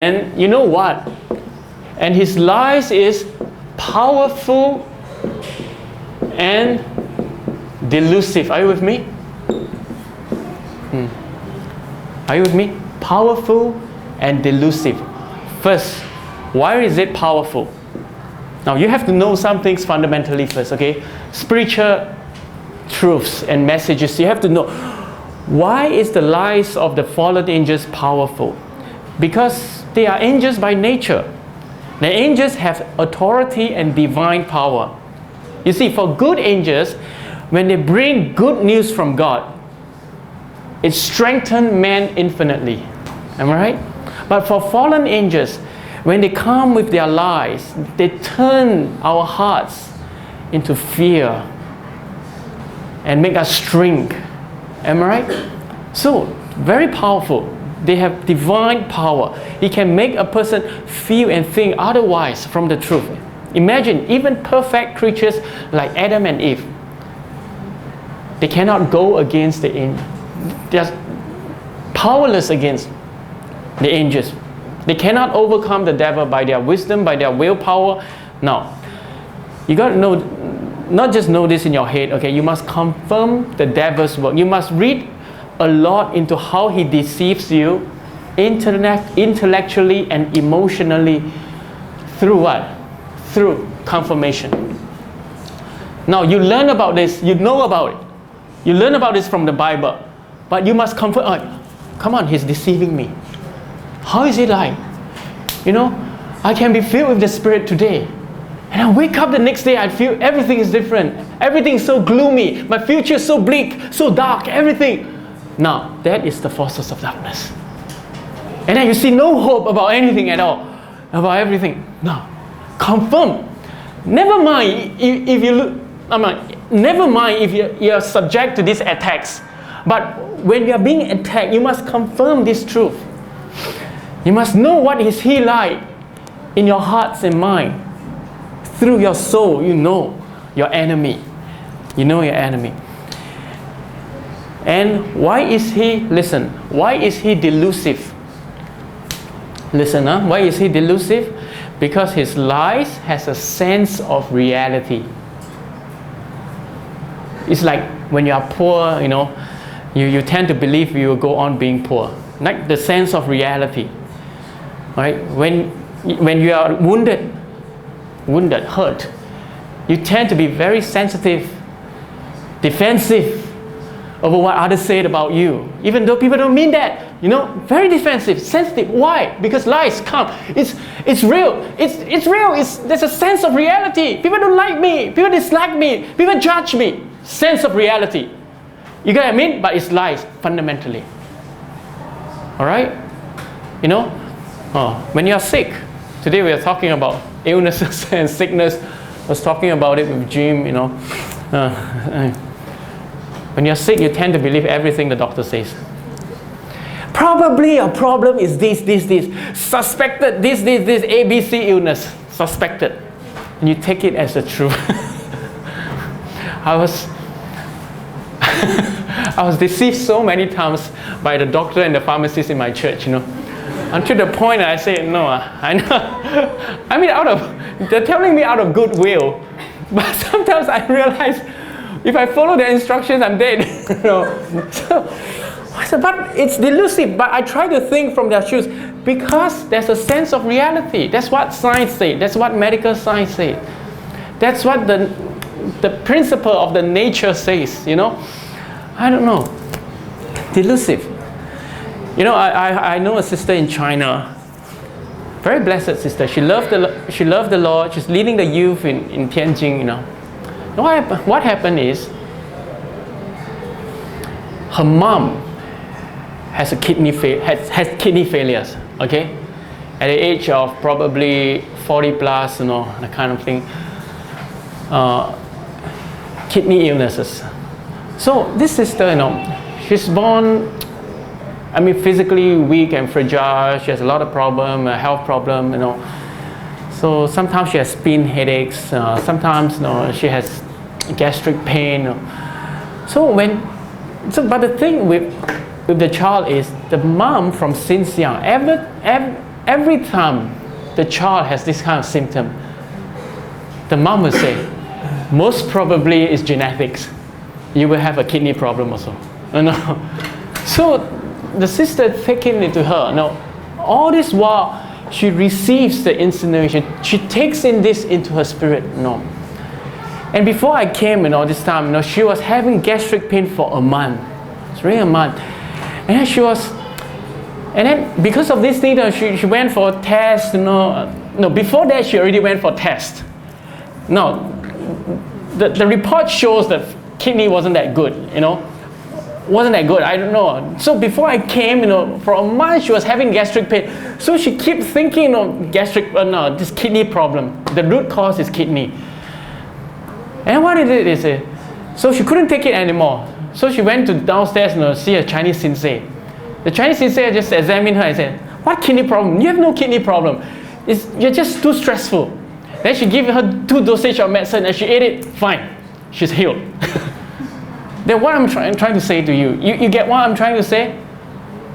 And you know what? And his lies is powerful and delusive. Are you with me? Are you with me? Powerful and delusive. First, why is it powerful? Now you have to know some things fundamentally first, okay? Spiritual truths and messages. You have to know, why is the lies of the fallen angels powerful? Because they are angels by nature. The angels have authority and divine power. You see, for good angels, when they bring good news from God, it strengthens man infinitely. Am I right? But for fallen angels, when they come with their lies, they turn our hearts into fear and make us shrink. Am I right? So, very powerful. They have divine power. It can make a person feel and think otherwise from the truth. Imagine, even perfect creatures like Adam and Eve, they cannot go against the angels. They are powerless against the angels. They cannot overcome the devil by their wisdom, by their willpower. Now, you got to know, not just know this in your head, okay? You must confirm the devil's work. You must read a lot into how he deceives you intellectually and emotionally through what? Through confirmation. Now you learn about this, you know about it. You learn about this from the Bible, but you must confirm, oh, come on, he's deceiving me. How is it like? You know, I can be filled with the Spirit today, and I wake up the next day, I feel everything is different. Everything is so gloomy. My future is so bleak, so dark, everything. Now, that is the forces of darkness. And then you see no hope about anything at all, about everything. No, confirm. Never mind if you look. Never mind if you're subject to these attacks. But when you are being attacked, you must confirm this truth. You must know what is he like in your hearts and mind. Through your soul, you know your enemy. You know your enemy. And why is he, listen, why is he delusive? Listen, why is he delusive? Because his lies has a sense of reality. It's like when you are poor, you know, you tend to believe you will go on being poor. Like the sense of reality. Right? When you are wounded, hurt, you tend to be very sensitive, defensive over what others said about you, even though people don't mean that. You know, very defensive, sensitive. Why? Because lies come. It's real. It's real. There's a sense of reality. People don't like me. People dislike me. People judge me. Sense of reality. You get what I mean? But it's lies fundamentally. All right? You know, when you are sick. Today we are talking about illnesses and sickness. I was talking about it with Jim. You know. When you're sick, you tend to believe everything the doctor says. Probably your problem is this. Suspected this, ABC illness. Suspected. And you take it as a truth. I was deceived so many times by the doctor and the pharmacist in my church, you know. Until the point I said, no, I know. I mean, they're telling me out of goodwill. But sometimes I realize, if I follow their instructions, I'm dead. You know? But it's delusive. But I try to think from their shoes, because there's a sense of reality. That's what science says. That's what medical science says. That's what the principle of the nature says. You know, I don't know. Delusive. You know, I know a sister in China. Very blessed sister. She loved the Lord. She's leading the youth in Tianjin. You know. What happened is, her mom has kidney failures, okay? At the age of probably 40 plus, you know, that kind of thing. Kidney illnesses. So this sister, you know, she's born, I mean, physically weak and fragile. She has a lot of problem, a health problem, you know. So sometimes she has spin headaches. Sometimes, you know, she has gastric pain. But the thing with the child is, the mom from since young, every time the child has this kind of symptom, the mom will say, most probably it's genetics. You will have a kidney problem also. So the sister taking it to her. All this while she receives the insinuation. She takes in this into her spirit. And before I came, this time, she was having gastric pain for a month. It's really a month. And then because of this thing, she went for a test. Before that she already went for a test. The report shows that kidney wasn't that good. Wasn't that good. I don't know. So before I came, for a month she was having gastric pain. So she kept thinking, this kidney problem. The root cause is kidney. And what it is, so she couldn't take it anymore. So she went to downstairs and see a Chinese sensei. The Chinese sensei just examined her and said, what kidney problem? You have no kidney problem. You're just too stressful. Then she gave her 2 dosage of medicine and she ate it, fine. She's healed. Then what I'm trying to say to you, you get what I'm trying to say?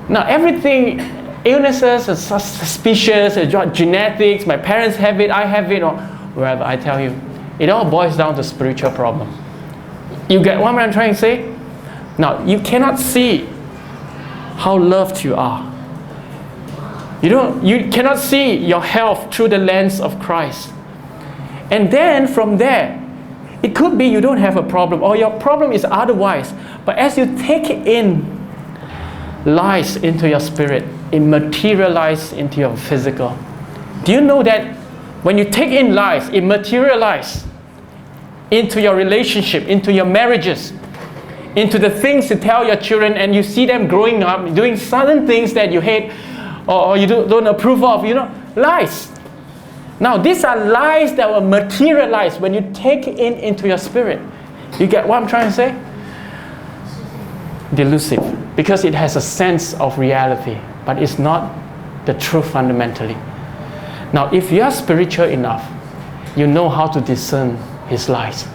Now everything, illnesses are suspicious, genetics, my parents have it, I have it, or wherever, I tell you, it all boils down to spiritual problem. You get what I'm trying to say? Now, you cannot see how loved you are. You cannot see your health through the lens of Christ. And then from there, it could be you don't have a problem or your problem is otherwise. But as you take in lies into your spirit, it materializes into your physical. Do you know that when you take in lies, it materializes into your relationship, into your marriages, into the things you tell your children, and you see them growing up, doing certain things that you hate or you don't approve of, lies. Now, these are lies that will materialize when you take it into your spirit. You get what I'm trying to say? Delusive, because it has a sense of reality, but it's not the truth fundamentally. Now, if you are spiritual enough, you know how to discern his lies.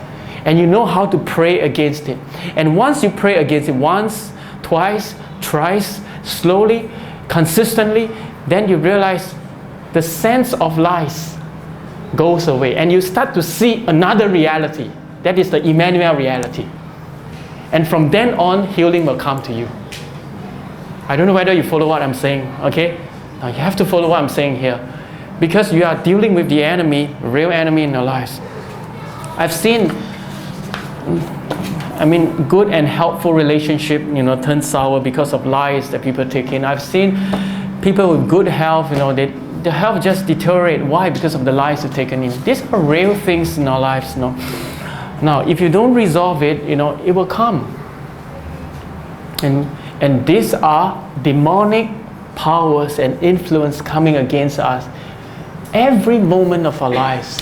And you know how to pray against it. And once you pray against it once, twice, thrice, slowly, consistently, then you realize the sense of lies goes away. And you start to see another reality. That is the Emmanuel reality. And from then on, healing will come to you. I don't know whether you follow what I'm saying, okay? Now you have to follow what I'm saying here. Because you are dealing with the enemy, real enemy in your lives. I've seen, good and helpful relationship, turn sour because of lies that people take in. I've seen people with good health, their health just deteriorate. Why? Because of the lies they've taken in. These are real things in our lives, Now, if you don't resolve it, it will come. And these are demonic powers and influence coming against us every moment of our lives.